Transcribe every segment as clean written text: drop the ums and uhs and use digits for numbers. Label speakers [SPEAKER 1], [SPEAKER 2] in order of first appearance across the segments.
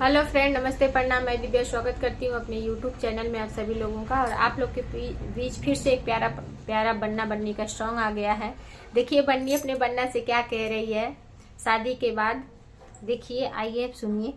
[SPEAKER 1] Hello friend, नमस्ते, प्रणाम। मैं दिव्या स्वागत करती हूँ अपने यूट्यूब चैनल में आप सभी लोगों का। और आप लोग के बीच फिर से एक प्यारा प्यारा बन्ना बन्नी का सॉन्ग आ गया है। देखिए बन्नी अपने बन्ना से क्या कह रही है शादी के बाद। देखिए, आइए सुनिए।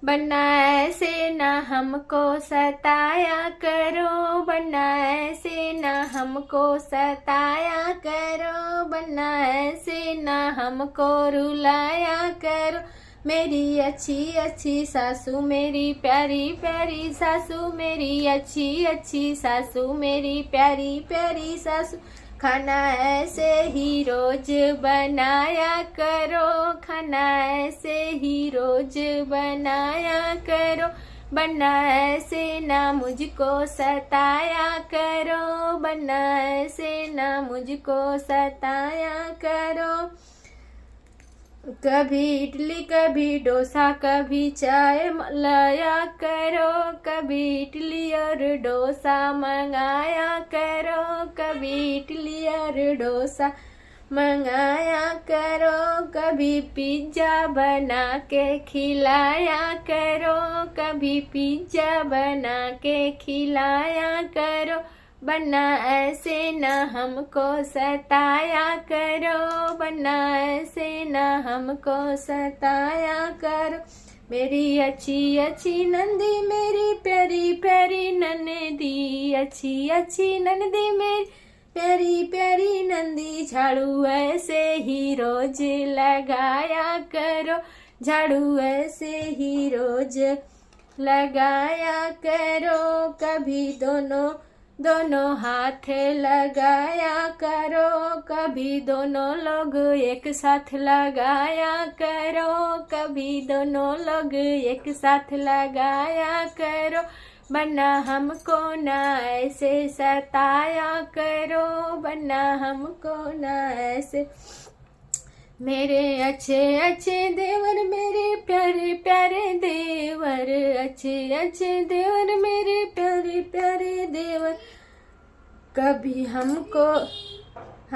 [SPEAKER 1] बन्ना ऐसे ना हमको सताया करो, बन्ना ऐसे ना हमको सताया करो, बन्ना ऐसे ना हमको रुलाया करो। मेरी अच्छी अच्छी सासू, मेरी प्यारी प्यारी सासू, मेरी अच्छी अच्छी सासू, मेरी प्यारी प्यारी सासू। खाना ऐसे ही रोज बनाया करो, खाना ऐसे ही रोज बनाया करो, बन्ना ऐसे ना मुझको सताया करो, बन्ना ऐसे ना मुझको सताया करो। कभी इडली कभी डोसा कभी चाय लाया करो, कभी इडली और डोसा मंगाया करो, कभी इडली और डोसा मंगाया करो, कभी पिज्जा बना के खिलाया करो, कभी पिज्जा बना के खिलाया करो। बन्ना ऐसे ना हमको सताया करो, बन्ना ऐसे ना हमको सताया करो। मेरी अच्छी अच्छी नंदी, मेरी प्यारी प्यारी ननदी, अच्छी अच्छी नंदी मेरी प्यारी प्यारी नंदी। झाड़ू ऐसे ही रोज लगाया करो, झाड़ू ऐसे ही रोज लगाया करो, कभी दोनों दोनों हाथ लगाया करो, कभी दोनों लोग एक साथ लगाया करो, कभी दोनों लोग एक साथ लगाया करो। बन्ना हमको ना ऐसे सताया करो, बन्ना हमको ना ऐसे। मेरे अच्छे अच्छे देवर, मेरे प्यारे प्यारे देवर, अच्छे अच्छे देवर, मेरे प्यारे प्यारे देवर। कभी हमको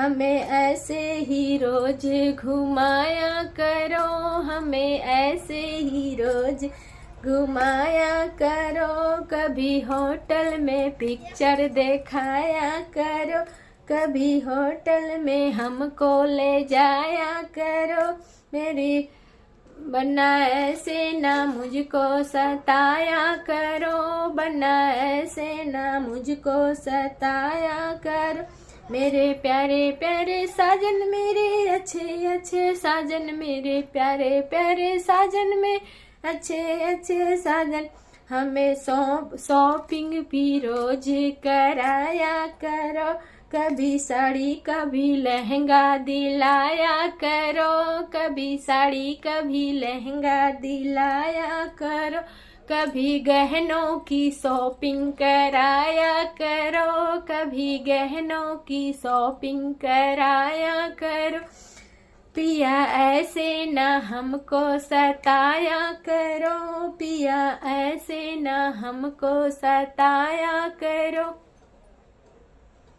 [SPEAKER 1] हमें ऐसे ही रोज घुमाया करो, हमें ऐसे ही रोज घुमाया करो, कभी होटल में पिक्चर दिखाया करो, कभी होटल में हमको ले जाया करो। मेरी बन्ना ऐसे ना मुझको सताया करो, बन्ना ऐसे ना मुझको सताया करो। मेरे प्यारे प्यारे साजन, मेरे अच्छे अच्छे साजन, मेरे प्यारे प्यारे साजन में अच्छे अच्छे साजन। हमें शॉपिंग भी रोज कराया करो, कभी साड़ी कभी लहंगा दिलाया करो, कभी साड़ी कभी लहंगा दिलाया करो, कभी गहनों की शॉपिंग कराया करो, कभी गहनों की शॉपिंग कराया करो। पिया ऐसे ना हमको सताया करो, पिया ऐसे ना हमको सताया करो।